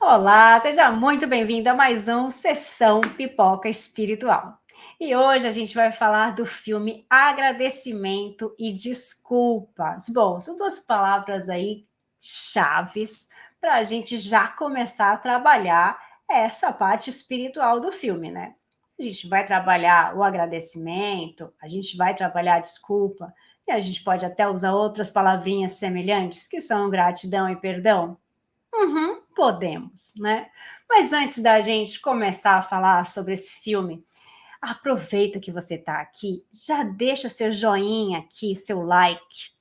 Olá, seja muito bem-vindo a mais um Sessão Pipoca Espiritual. E hoje a gente vai falar do filme Agradecimento e Desculpas. Bom, são duas palavras aí chaves para a gente já começar a trabalhar essa parte espiritual do filme, né? A gente vai trabalhar o agradecimento, a gente vai trabalhar a desculpa, e a gente pode até usar outras palavrinhas semelhantes, que são gratidão e perdão. Podemos, né? Mas antes da gente começar a falar sobre esse filme, aproveita que você está aqui, já deixa seu joinha aqui, seu like.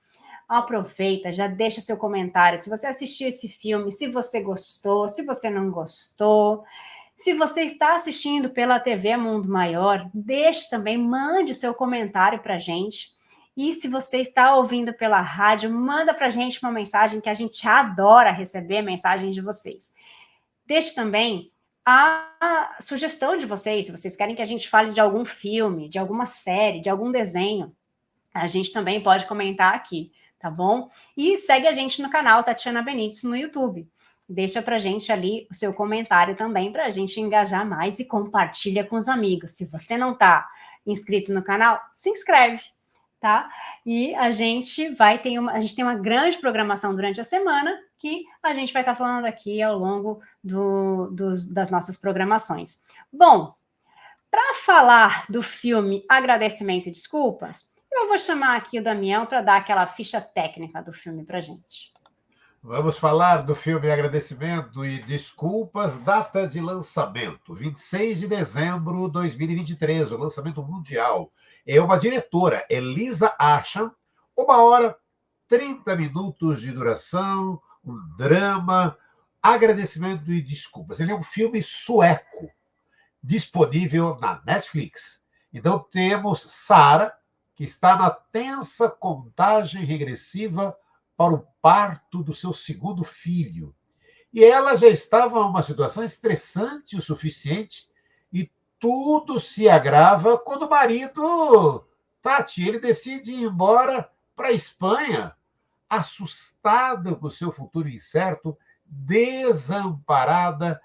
Aproveita, já deixa seu comentário. Se você assistiu esse filme, se você gostou, se você não gostou. Se você está assistindo pela TV Mundo Maior, deixe também, mande o seu comentário para a gente. E se você está ouvindo pela rádio, manda para a gente uma mensagem que a gente adora receber mensagens de vocês. Deixe também a sugestão de vocês, se vocês querem que a gente fale de algum filme, de alguma série, de algum desenho, a gente também pode comentar aqui, tá bom? E segue a gente no canal Tatiana Benites no YouTube. Deixa pra gente ali o seu comentário também para a gente engajar mais e compartilha com os amigos. Se você não está inscrito no canal, se inscreve, tá? E a gente a gente tem uma grande programação durante a semana que a gente vai estar falando aqui ao longo das nossas programações. Bom, para falar do filme Agradecimento e Desculpas, eu vou chamar aqui o Damião para dar aquela ficha técnica do filme para gente. Vamos falar do filme Agradecimento e Desculpas, data de lançamento, 26 de dezembro de 2023, o lançamento mundial. É uma diretora, Elisa Asham, 1 hora, 30 minutos de duração, um drama, Agradecimento e Desculpas. Ele é um filme sueco, disponível na Netflix. Então temos Sara, que está na tensa contagem regressiva para o parto do seu segundo filho. E ela já estava em uma situação estressante o suficiente e tudo se agrava quando o marido, Tati, ele decide ir embora para a Espanha, assustada com o seu futuro incerto, desamparada.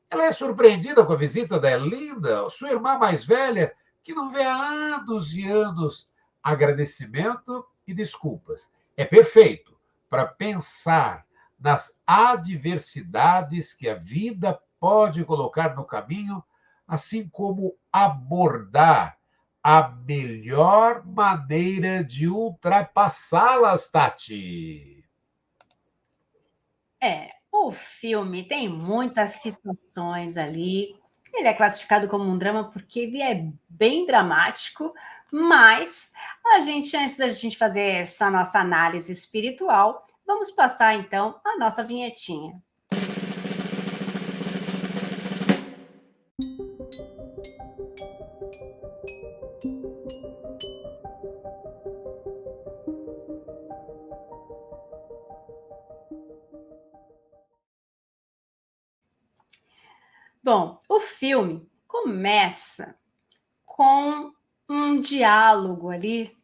Ela é surpreendida com a visita da Linda, sua irmã mais velha, que não vê há anos e anos. Agradecimento e desculpas. É perfeito para pensar nas adversidades que a vida pode colocar no caminho, assim como abordar a melhor maneira de ultrapassá-las, Tati. O filme tem muitas situações ali. Ele é classificado como um drama porque ele é bem dramático, mas antes da gente fazer essa nossa análise espiritual, vamos passar então a nossa vinhetinha. Bom, o filme começa com um diálogo ali,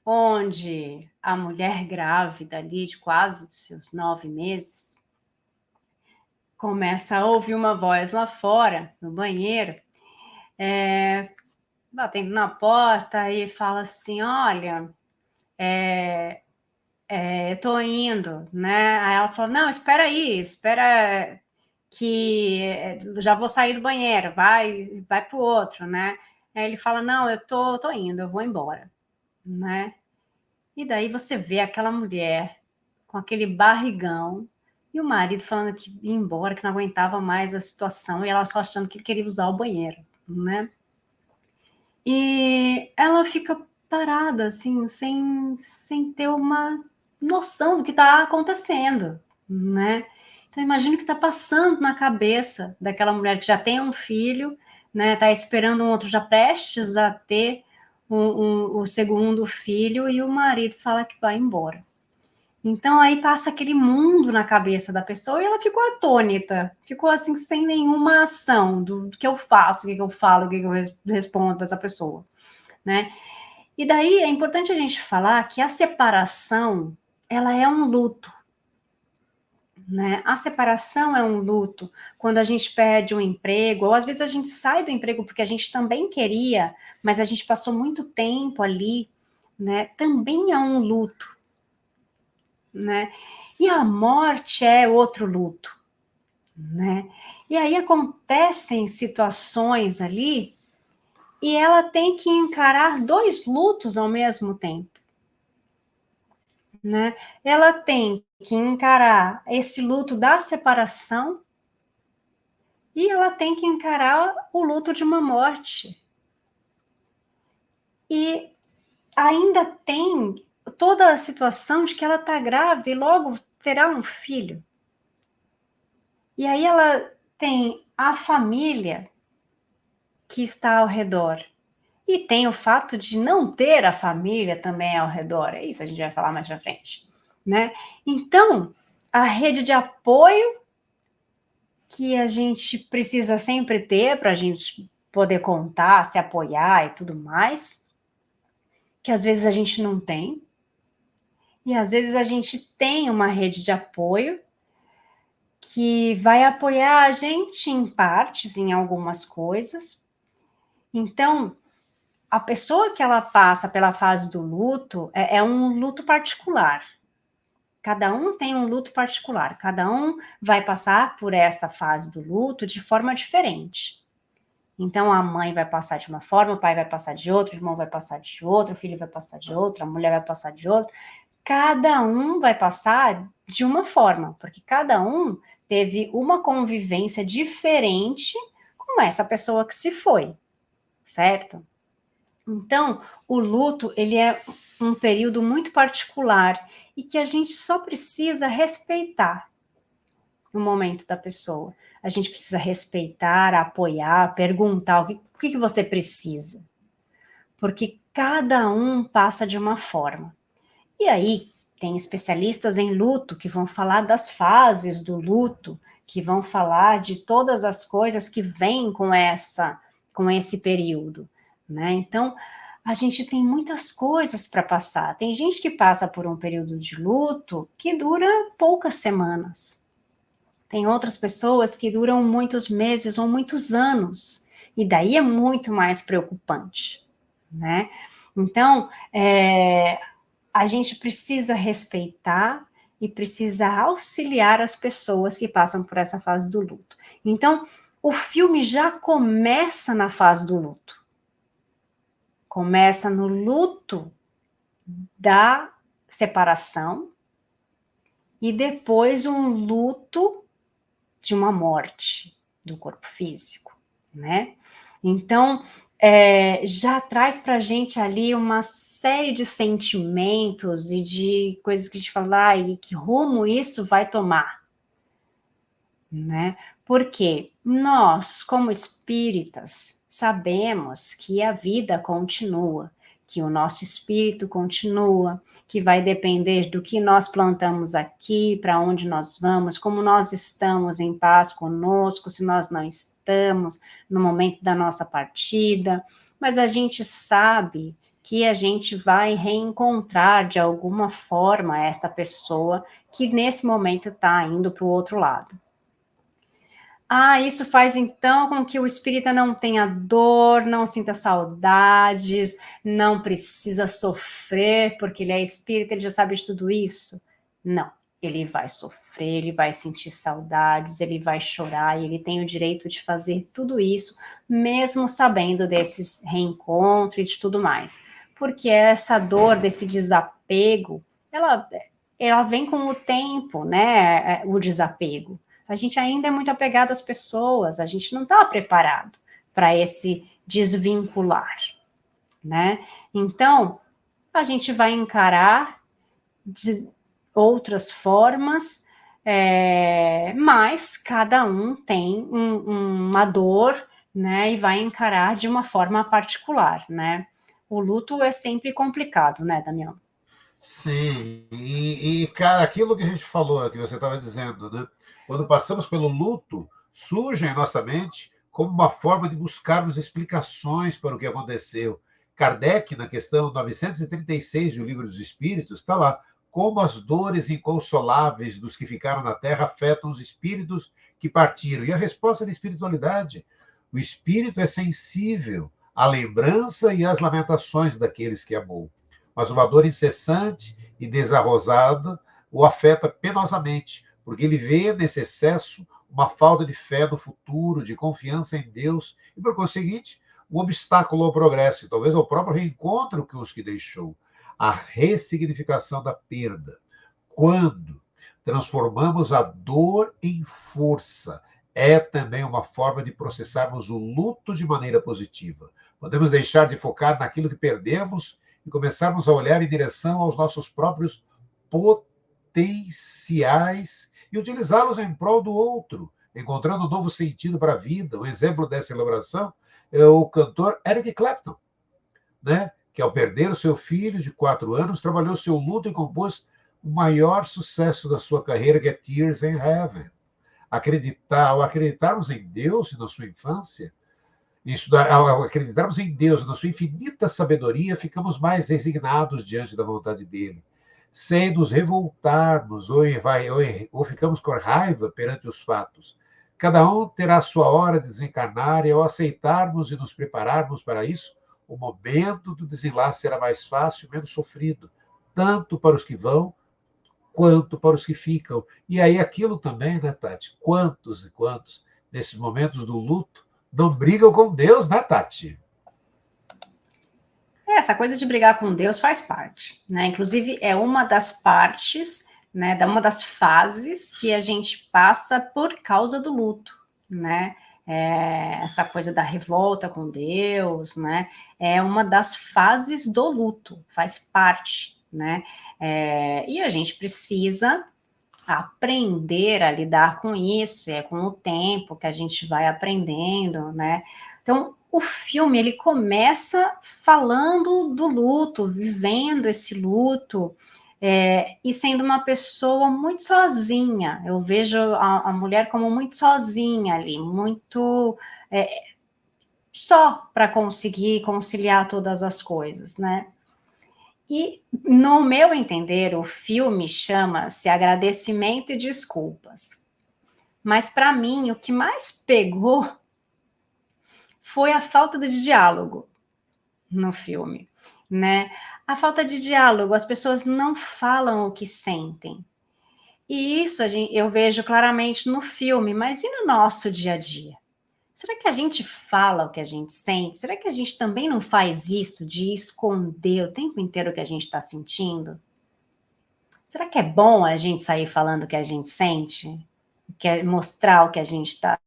onde a mulher grávida ali, de quase seus 9 meses, começa a ouvir uma voz lá fora, no banheiro, batendo na porta e fala assim, olha, eu tô indo, né? Aí ela fala, não, espera aí, espera que já vou sair do banheiro, vai pro outro, né? Aí ele fala, não, eu tô indo, eu vou embora, né? E daí você vê aquela mulher com aquele barrigão e o marido falando que ia embora, que não aguentava mais a situação e ela só achando que ele queria usar o banheiro, né? E ela fica parada, assim, sem ter uma noção do que está acontecendo, né? Então, imagina o que está passando na cabeça daquela mulher que já tem um filho, né? Está esperando um outro já prestes a ter o segundo filho e o marido fala que vai embora. Então, aí passa aquele mundo na cabeça da pessoa e ela ficou atônita, ficou assim, sem nenhuma ação do que eu faço, o que eu falo, o que eu respondo para essa pessoa, né? E daí é importante a gente falar que a separação, ela é um luto, né? A separação é um luto. Quando a gente perde um emprego, ou às vezes a gente sai do emprego porque a gente também queria, mas a gente passou muito tempo ali, né? Também é um luto, né? E a morte é outro luto, né? E aí acontecem situações ali e ela tem que encarar dois lutos ao mesmo tempo, né? Ela tem que encarar esse luto da separação e ela tem que encarar o luto de uma morte. E ainda tem toda a situação de que ela está grávida e logo terá um filho. E aí ela tem a família que está ao redor. E tem o fato de não ter a família também ao redor. É isso, a gente vai falar mais pra frente, né? Então, a rede de apoio que a gente precisa sempre ter para a gente poder contar, se apoiar e tudo mais, que às vezes a gente não tem. E às vezes a gente tem uma rede de apoio que vai apoiar a gente em partes, em algumas coisas. Então, a pessoa que ela passa pela fase do luto é um luto particular. Cada um tem um luto particular, cada um vai passar por essa fase do luto de forma diferente. Então, a mãe vai passar de uma forma, o pai vai passar de outra, o irmão vai passar de outra, o filho vai passar de outra, a mulher vai passar de outra. Cada um vai passar de uma forma, porque cada um teve uma convivência diferente com essa pessoa que se foi, certo? Então, o luto, ele é um período muito particular e que a gente só precisa respeitar no momento da pessoa. A gente precisa respeitar, apoiar, perguntar o que você precisa. Porque cada um passa de uma forma. E aí, tem especialistas em luto que vão falar das fases do luto, que vão falar de todas as coisas que vêm com esse período, né? Então, a gente tem muitas coisas para passar. Tem gente que passa por um período de luto que dura poucas semanas. Tem outras pessoas que duram muitos meses ou muitos anos. E daí é muito mais preocupante, né? Então, a gente precisa respeitar e precisa auxiliar as pessoas que passam por essa fase do luto. Então, o filme já começa na fase do luto. Começa no luto da separação e depois um luto de uma morte do corpo físico, né? Então, já traz para a gente ali uma série de sentimentos e de coisas que a gente fala, e que rumo isso vai tomar, né? Porque nós, como espíritas, sabemos que a vida continua, que o nosso espírito continua, que vai depender do que nós plantamos aqui, para onde nós vamos, como nós estamos em paz conosco, se nós não estamos no momento da nossa partida, mas a gente sabe que a gente vai reencontrar de alguma forma esta pessoa que nesse momento está indo para o outro lado. Isso faz então com que o espírita não tenha dor, não sinta saudades, não precisa sofrer, porque ele é espírita, ele já sabe de tudo isso? Não, ele vai sofrer, ele vai sentir saudades, ele vai chorar, e ele tem o direito de fazer tudo isso, mesmo sabendo desses reencontros e de tudo mais. Porque essa dor, desse desapego, ela vem com o tempo, né? O desapego. A gente ainda é muito apegado às pessoas, a gente não está preparado para esse desvincular, né? Então, a gente vai encarar de outras formas, mas cada um tem uma dor, né? E vai encarar de uma forma particular, né? O luto é sempre complicado, né, Damião? Sim, cara, aquilo que a gente falou, que você estava dizendo, né? Quando passamos pelo luto, surge em nossa mente como uma forma de buscarmos explicações para o que aconteceu. Kardec, na questão 936 do Livro dos Espíritos, está lá. como as dores inconsoláveis dos que ficaram na terra afetam os espíritos que partiram. E a resposta é da espiritualidade. O espírito é sensível à lembrança e às lamentações daqueles que amou. Mas uma dor incessante e desarrosada o afeta penosamente, porque ele vê nesse excesso uma falta de fé no futuro, de confiança em Deus, e, por conseguinte, o obstáculo ao progresso, e talvez ao próprio reencontro com os que deixou, a ressignificação da perda. Quando transformamos a dor em força, é também uma forma de processarmos o luto de maneira positiva. Podemos deixar de focar naquilo que perdemos e começarmos a olhar em direção aos nossos próprios potenciais e utilizá-los em prol do outro, encontrando um novo sentido para a vida. Um exemplo dessa elaboração é o cantor Eric Clapton, né? Que ao perder o seu filho de 4 anos, trabalhou seu luto e compôs o maior sucesso da sua carreira, que é Tears in Heaven. Ao acreditarmos em Deus na sua infância, ao acreditarmos em Deus na sua infinita sabedoria, ficamos mais resignados diante da vontade dele, sem nos revoltarmos ou ficamos com raiva perante os fatos. Cada um terá a sua hora de desencarnar, e ao aceitarmos e nos prepararmos para isso, o momento do desenlace será mais fácil, menos sofrido, tanto para os que vão, quanto para os que ficam. E aí aquilo também, né, Tati? Quantos e quantos, nesses momentos do luto, não brigam com Deus, né, Tati? Essa coisa de brigar com Deus faz parte, né? Inclusive, é uma das partes, né, uma das fases que a gente passa por causa do luto, né? Essa coisa da revolta com Deus, né? É uma das fases do luto, faz parte, né? E a gente precisa aprender a lidar com isso, é com o tempo que a gente vai aprendendo, né? Então, o filme, ele começa falando do luto, vivendo esse luto, e sendo uma pessoa muito sozinha. Eu vejo a mulher como muito sozinha ali, muito só para conseguir conciliar todas as coisas, né? E, no meu entender, o filme chama-se Agradecimento e Desculpas. Mas, para mim, o que mais pegou foi a falta de diálogo no filme, né? A falta de diálogo, as pessoas não falam o que sentem. E isso eu vejo claramente no filme, mas e no nosso dia a dia? Será que a gente fala o que a gente sente? Será que a gente também não faz isso de esconder o tempo inteiro o que a gente está sentindo? Será que é bom a gente sair falando o que a gente sente? Mostrar o que a gente está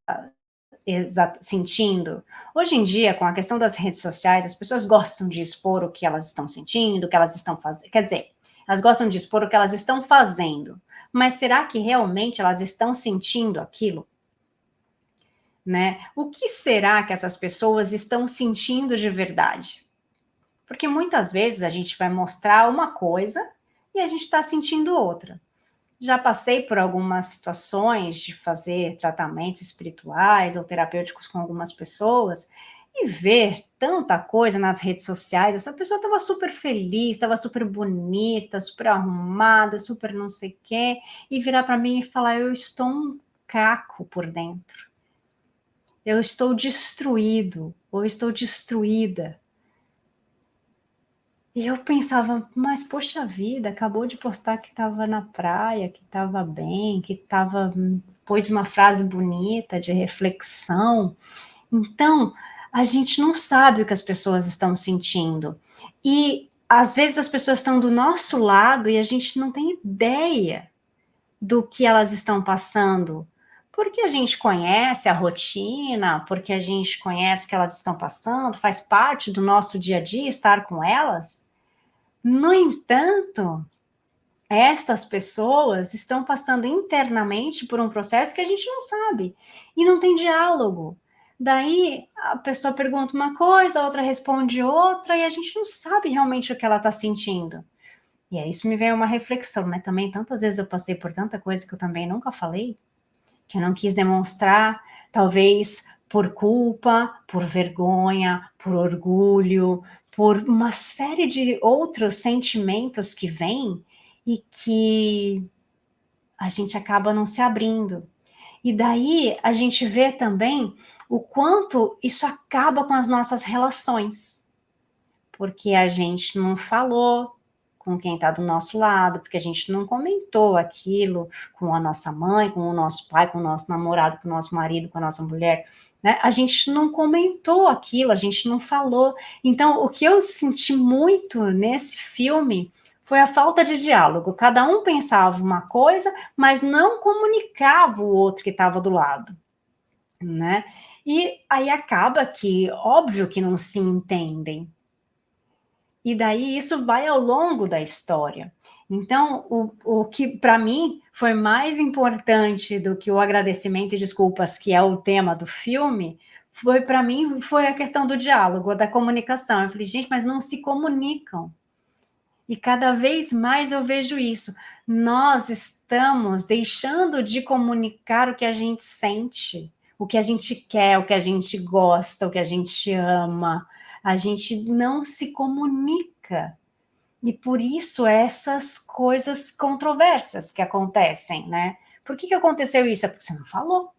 sentindo? Hoje em dia, com a questão das redes sociais, as pessoas gostam de expor o que elas estão sentindo, o que elas estão fazendo. Quer dizer, elas gostam de expor o que elas estão fazendo. Mas será que realmente elas estão sentindo aquilo? Né? O que será que essas pessoas estão sentindo de verdade? Porque muitas vezes a gente vai mostrar uma coisa e a gente está sentindo outra. Já passei por algumas situações de fazer tratamentos espirituais ou terapêuticos com algumas pessoas e ver tanta coisa nas redes sociais. Essa pessoa estava super feliz, estava super bonita, super arrumada, super não sei o quê, e virar para mim e falar: eu estou um caco por dentro. Eu estou destruído, ou estou destruída. E eu pensava, mas poxa vida, acabou de postar que estava na praia, que estava bem, pôs uma frase bonita de reflexão. Então, a gente não sabe o que as pessoas estão sentindo. E às vezes as pessoas estão do nosso lado e a gente não tem ideia do que elas estão passando. Porque a gente conhece a rotina, porque a gente conhece o que elas estão passando, faz parte do nosso dia a dia estar com elas. No entanto, essas pessoas estão passando internamente por um processo que a gente não sabe e não tem diálogo. Daí a pessoa pergunta uma coisa, a outra responde outra e a gente não sabe realmente o que ela está sentindo. E aí isso me veio uma reflexão, né? Também tantas vezes eu passei por tanta coisa que eu também nunca falei, que eu não quis demonstrar, talvez por culpa, por vergonha, por orgulho, por uma série de outros sentimentos que vêm, e que a gente acaba não se abrindo. E daí a gente vê também o quanto isso acaba com as nossas relações, porque a gente não falou com quem está do nosso lado, porque a gente não comentou aquilo com a nossa mãe, com o nosso pai, com o nosso namorado, com o nosso marido, com a nossa mulher, né? A gente não comentou aquilo, a gente não falou. Então, o que eu senti muito nesse filme foi a falta de diálogo. Cada um pensava uma coisa, mas não comunicava o outro que estava do lado, né? E aí acaba que, óbvio que não se entendem. E daí isso vai ao longo da história. Então, o que para mim foi mais importante do que o agradecimento e desculpas, que é o tema do filme, foi para mim foi a questão do diálogo, da comunicação. Eu falei, gente, mas não se comunicam. E cada vez mais eu vejo isso. Nós estamos deixando de comunicar o que a gente sente, o que a gente quer, o que a gente gosta, o que a gente ama. A gente não se comunica. E por isso essas coisas controversas que acontecem, né? Por que aconteceu isso? É porque você não falou.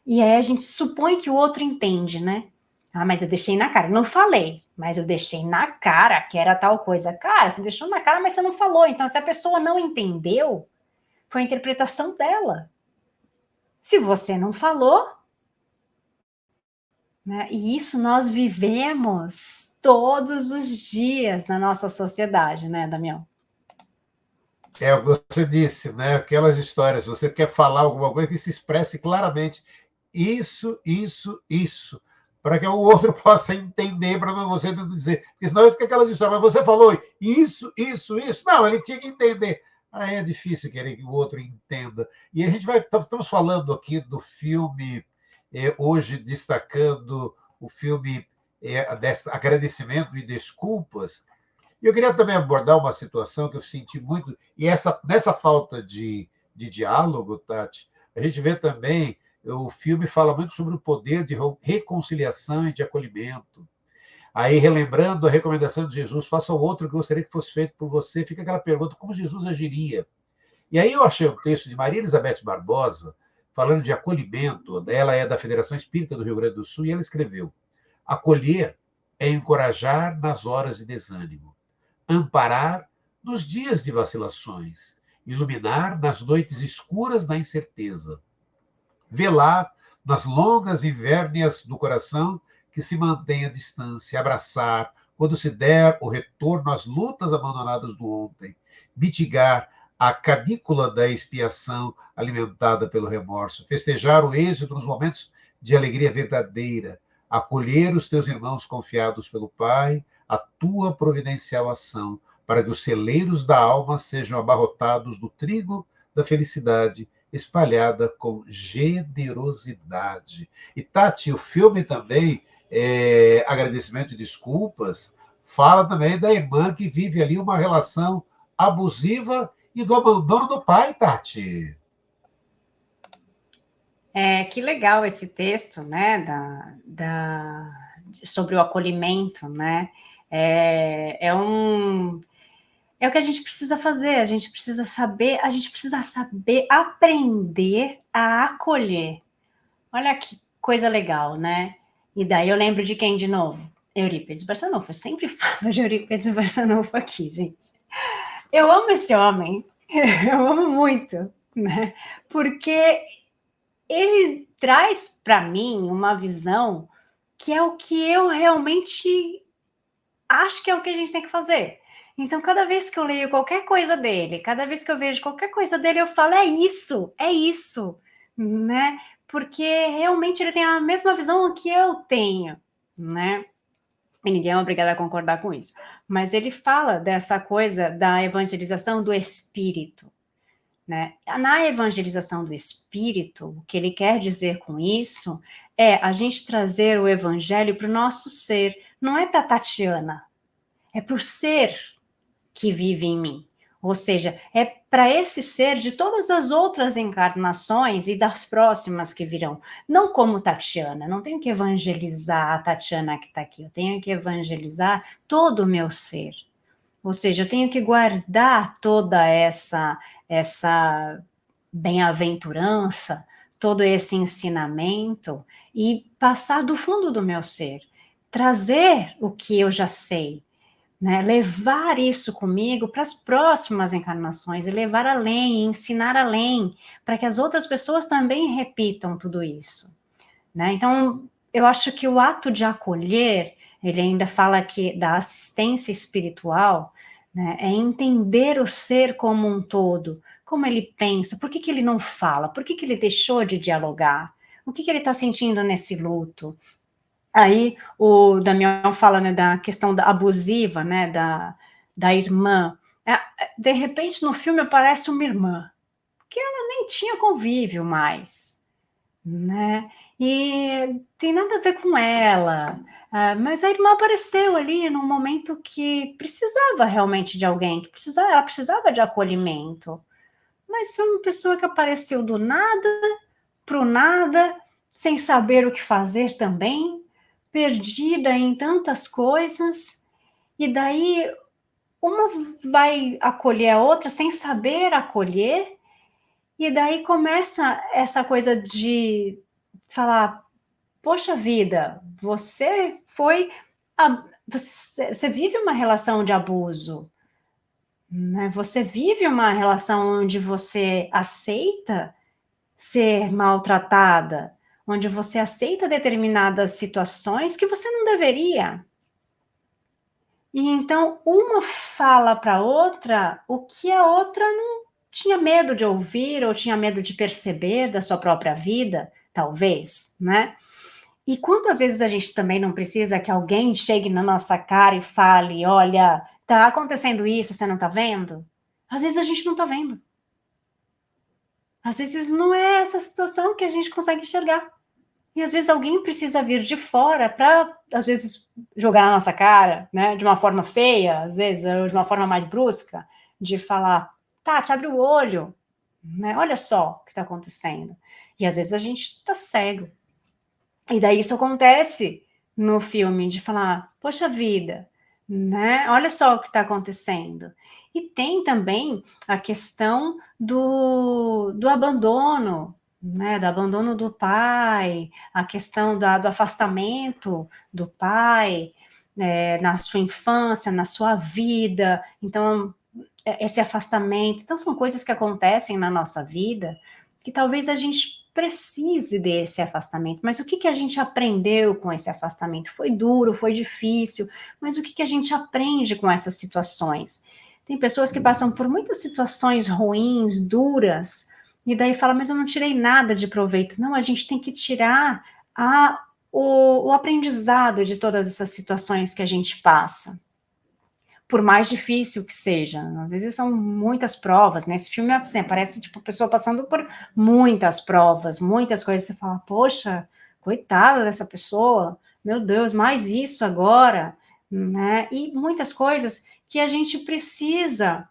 E aí a gente supõe que o outro entende, né? Ah, mas eu deixei na cara. Não falei, mas eu deixei na cara que era tal coisa. Cara, você deixou na cara, mas você não falou. Então, se a pessoa não entendeu, foi a interpretação dela. Se você não falou, né? E isso nós vivemos todos os dias na nossa sociedade, né, Damião? É o que você disse, né? Aquelas histórias, se você quer falar alguma coisa que se expresse claramente. Isso, para que o outro possa entender, para você não dizer. Porque senão fica aquelas histórias, mas você falou isso. Não, ele tinha que entender. Aí é difícil querer que o outro entenda. E a gente vai. Estamos falando aqui do filme, hoje destacando o filme desse agradecimento e desculpas. E eu queria também abordar uma situação que eu senti muito, e nessa falta de diálogo, Tati, a gente vê também, o filme fala muito sobre o poder de reconciliação e de acolhimento. Aí, relembrando a recomendação de Jesus, faça o outro que gostaria que fosse feito por você, fica aquela pergunta, como Jesus agiria? E aí eu achei um texto de Maria Elizabeth Barbosa, falando de acolhimento, ela é da Federação Espírita do Rio Grande do Sul, e ela escreveu, acolher é encorajar nas horas de desânimo, amparar nos dias de vacilações, iluminar nas noites escuras da incerteza, velar nas longas invérnias do coração que se mantém à distância, abraçar quando se der o retorno às lutas abandonadas do ontem, mitigar a canícula da expiação alimentada pelo remorso, festejar o êxito nos momentos de alegria verdadeira, acolher os teus irmãos confiados pelo Pai, a tua providencial ação, para que os celeiros da alma sejam abarrotados do trigo da felicidade, espalhada com generosidade. E, Tati, o filme também, Agradecimento e Desculpas, fala também da irmã que vive ali uma relação abusiva e do abandono do pai, Tati. Que legal esse texto, né, sobre o acolhimento, né? É o que a gente precisa fazer, a gente precisa saber aprender a acolher. Olha que coisa legal, né? E daí eu lembro de quem de novo? Eurípides Barçanufo. Eu sempre falo de Eurípides Barçanufo aqui, gente. Eu amo esse homem, eu amo muito, né? Porque ele traz para mim uma visão que é o que eu realmente acho que é o que a gente tem que fazer. Então, cada vez que eu leio qualquer coisa dele, cada vez que eu vejo qualquer coisa dele, eu falo, é isso, né? Porque realmente ele tem a mesma visão que eu tenho, né? E ninguém é obrigado a concordar com isso. Mas ele fala dessa coisa da evangelização do espírito, né? Na evangelização do espírito, o que ele quer dizer com isso é a gente trazer o evangelho para o nosso ser, não é para Tatiana, é para o ser que vive em mim. Ou seja, é para esse ser de todas as outras encarnações e das próximas que virão. Não como Tatiana, não tenho que evangelizar a Tatiana que está aqui, eu tenho que evangelizar todo o meu ser. Ou seja, eu tenho que guardar toda essa bem-aventurança, todo esse ensinamento e passar do fundo do meu ser, trazer o que eu já sei, né? Levar isso comigo para as próximas encarnações e levar além, e ensinar além, para que as outras pessoas também repitam tudo isso, né? Então, eu acho que o ato de acolher, ele ainda fala que da assistência espiritual, né, é entender o ser como um todo, como ele pensa, por que que ele não fala, por que que ele deixou de dialogar, o que que ele está sentindo nesse luto. Aí o Damião fala, né, da questão da abusiva, né, da irmã. De repente no filme aparece uma irmã, que ela nem tinha convívio mais, né? E tem nada a ver com ela. Mas a irmã apareceu ali num momento que precisava realmente de alguém, ela precisava de acolhimento. Mas foi uma pessoa que apareceu do nada para o nada, sem saber o que fazer também, perdida em tantas coisas, e daí uma vai acolher a outra sem saber acolher, e daí começa essa coisa de falar: poxa vida, você vive uma relação de abuso, né? Você vive uma relação onde você aceita ser maltratada, onde você aceita determinadas situações que você não deveria. E então uma fala para a outra o que a outra não tinha medo de ouvir ou tinha medo de perceber da sua própria vida, talvez, né? E quantas vezes a gente também não precisa que alguém chegue na nossa cara e fale: olha, tá acontecendo isso, você não tá vendo? Às vezes a gente não tá vendo. Às vezes não é essa situação que a gente consegue enxergar. E às vezes alguém precisa vir de fora para, às vezes, jogar na nossa cara, né? De uma forma feia, às vezes, ou de uma forma mais brusca, de falar: Tati, abre o olho, né? Olha só o que está acontecendo. E às vezes a gente está cego. E daí isso acontece no filme, de falar: poxa vida, né? Olha só o que está acontecendo. E tem também a questão do abandono, né? Do abandono do pai, a questão do afastamento do pai, na sua infância, na sua vida. Então, esse afastamento. Então, são coisas que acontecem na nossa vida que talvez a gente precise desse afastamento. Mas o que, que a gente aprendeu com esse afastamento? Foi duro, foi difícil, mas o que, que a gente aprende com essas situações? Tem pessoas que passam por muitas situações ruins, duras, e daí fala: mas eu não tirei nada de proveito. Não, a gente tem que tirar o aprendizado de todas essas situações que a gente passa, por mais difícil que seja. Às vezes são muitas provas, né? Esse filme, assim, parece tipo a pessoa passando por muitas provas, muitas coisas. Você fala: poxa, coitada dessa pessoa, meu Deus, mais isso agora, né? E muitas coisas que a gente precisa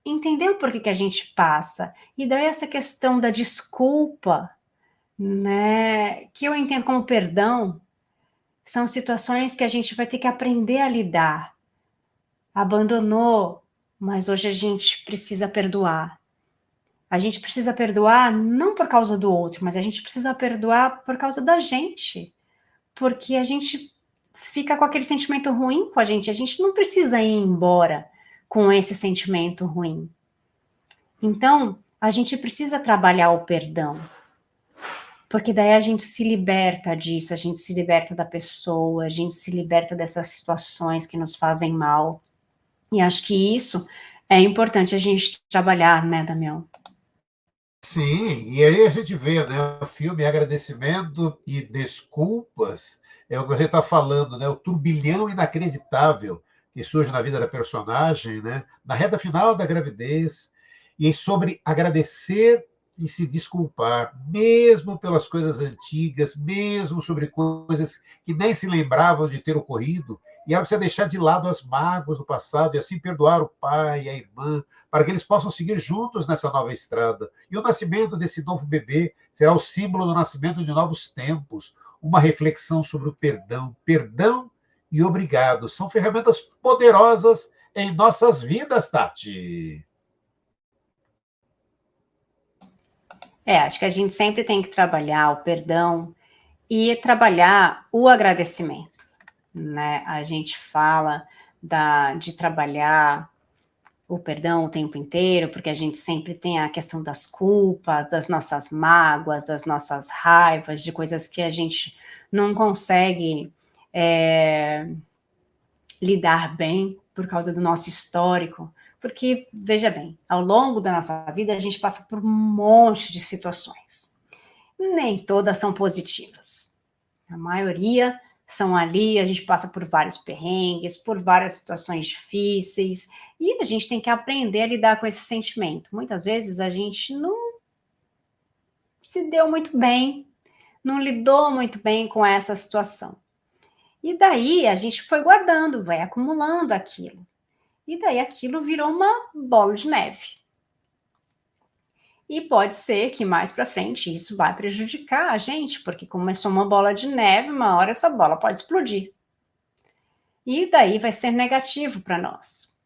entender o porquê que a gente passa. E daí essa questão da desculpa, né? Que eu entendo como perdão, são situações que a gente vai ter que aprender a lidar. Abandonou, mas hoje a gente precisa perdoar. A gente precisa perdoar não por causa do outro, mas a gente precisa perdoar por causa da gente, porque a gente fica com aquele sentimento ruim com a gente não precisa ir embora com esse sentimento ruim. Então, a gente precisa trabalhar o perdão, porque daí a gente se liberta disso, a gente se liberta da pessoa, a gente se liberta dessas situações que nos fazem mal. E acho que isso é importante a gente trabalhar, né, Damião? Sim, e aí a gente vê, né, o filme Agradecimento e Desculpas, é o que você está falando, né, o turbilhão inacreditável que surge na vida da personagem, né, na reta final da gravidez, e sobre agradecer e se desculpar, mesmo pelas coisas antigas, mesmo sobre coisas que nem se lembravam de ter ocorrido, e ela precisa deixar de lado as mágoas do passado e assim perdoar o pai e a irmã, para que eles possam seguir juntos nessa nova estrada. E o nascimento desse novo bebê será o símbolo do nascimento de novos tempos, uma reflexão sobre o perdão. Perdão e obrigado são ferramentas poderosas em nossas vidas, Tati? Acho que a gente sempre tem que trabalhar o perdão e trabalhar o agradecimento, né? A gente fala de trabalhar o perdão o tempo inteiro, porque a gente sempre tem a questão das culpas, das nossas mágoas, das nossas raivas, de coisas que a gente não consegue lidar bem por causa do nosso histórico. Porque, veja bem, ao longo da nossa vida a gente passa por um monte de situações. Nem todas são positivas. A maioria são ali, a gente passa por vários perrengues, por várias situações difíceis, e a gente tem que aprender a lidar com esse sentimento. Muitas vezes a gente não se deu muito bem, não lidou muito bem com essa situação. E daí a gente foi guardando, vai acumulando aquilo. E daí aquilo virou uma bola de neve. E pode ser que mais para frente isso vai prejudicar a gente, porque começou uma bola de neve, uma hora essa bola pode explodir. E daí vai ser negativo para nós.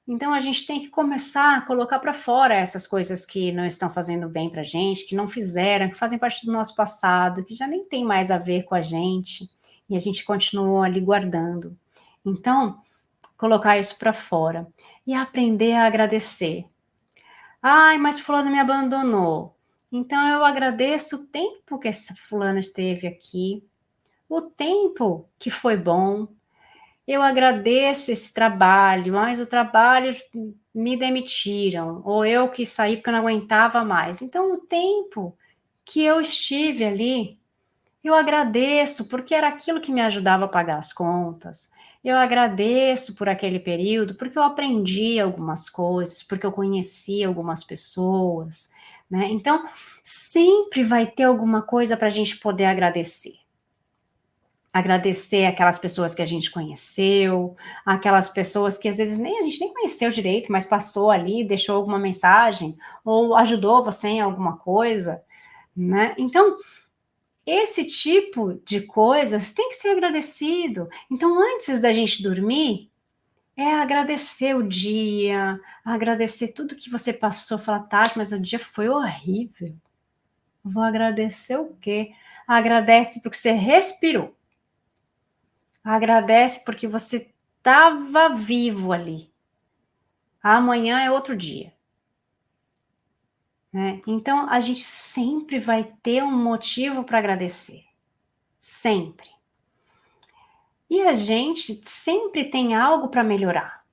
Então a gente tem que começar a colocar para fora essas coisas que não estão fazendo bem para a gente, que não fizeram, que fazem parte do nosso passado, que já nem tem mais a ver com a gente, e a gente continuou ali guardando. Então, colocar isso para fora e aprender a agradecer. Ai, mas fulano me abandonou. Então eu agradeço o tempo que essa fulana esteve aqui, o tempo que foi bom. Eu agradeço esse trabalho, mas o trabalho me demitiram, ou eu quis sair porque eu não aguentava mais. Então o tempo que eu estive ali, eu agradeço, porque era aquilo que me ajudava a pagar as contas. Eu agradeço por aquele período, porque eu aprendi algumas coisas, porque eu conheci algumas pessoas, né? Então, sempre vai ter alguma coisa para a gente poder agradecer. Agradecer aquelas pessoas que a gente conheceu, aquelas pessoas que às vezes a gente nem conheceu direito, mas passou ali, deixou alguma mensagem, ou ajudou você em alguma coisa, né? Então, esse tipo de coisas tem que ser agradecido. Então, antes da gente dormir, agradecer o dia, agradecer tudo que você passou, falar, tá, mas o dia foi horrível. Vou agradecer o quê? Agradece porque você respirou. Agradece porque você estava vivo ali. Amanhã é outro dia. Né? Então, a gente sempre vai ter um motivo para agradecer. Sempre. E a gente sempre tem algo para melhorar.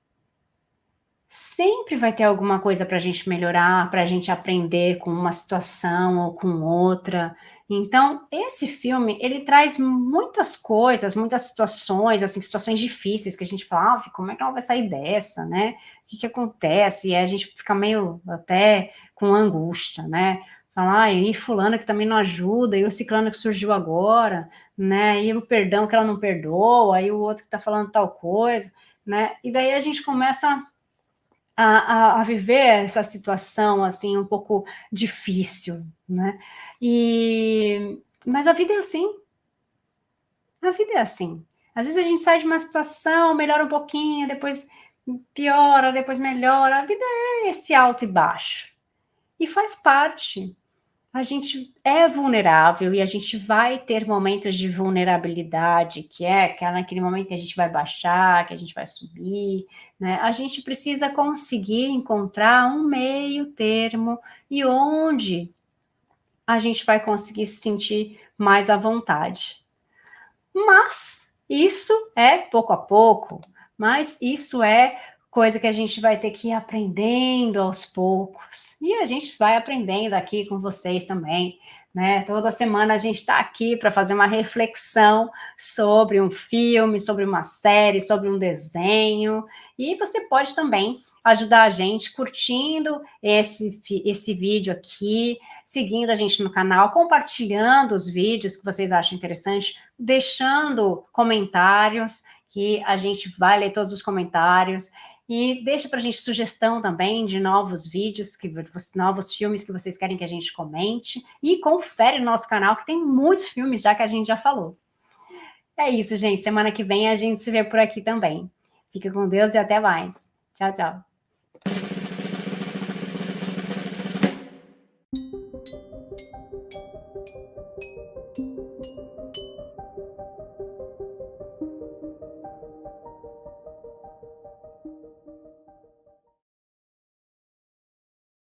Sempre vai ter alguma coisa para a gente melhorar, para a gente aprender com uma situação ou com outra. Então, esse filme, ele traz muitas coisas, muitas situações, assim, situações difíceis que a gente fala, como é que ela vai sair dessa, né? O que acontece? E a gente fica meio até com angústia, né? Falar, e fulano que também não ajuda, e o ciclano que surgiu agora, né? E o perdão que ela não perdoa, aí o outro que tá falando tal coisa, né? E daí a gente começa a viver essa situação, assim, um pouco difícil, né? Mas a vida é assim. A vida é assim. Às vezes a gente sai de uma situação, melhora um pouquinho, depois piora, depois melhora. A vida é esse alto e baixo. E faz parte. A gente é vulnerável e a gente vai ter momentos de vulnerabilidade, que é naquele momento que a gente vai baixar, que a gente vai subir, né? A gente precisa conseguir encontrar um meio termo e onde a gente vai conseguir se sentir mais à vontade. Mas isso é pouco a pouco, mas isso é coisa que a gente vai ter que ir aprendendo aos poucos. E a gente vai aprendendo aqui com vocês também, né? Toda semana a gente está aqui para fazer uma reflexão sobre um filme, sobre uma série, sobre um desenho. E você pode também ajudar a gente curtindo esse vídeo aqui, seguindo a gente no canal, compartilhando os vídeos que vocês acham interessantes, deixando comentários, que a gente vai ler todos os comentários, e deixa para a gente sugestão também de novos vídeos, novos filmes que vocês querem que a gente comente, e confere no nosso canal, que tem muitos filmes já que a gente já falou. É isso, gente. Semana que vem a gente se vê por aqui também. Fica com Deus e até mais. Tchau, tchau.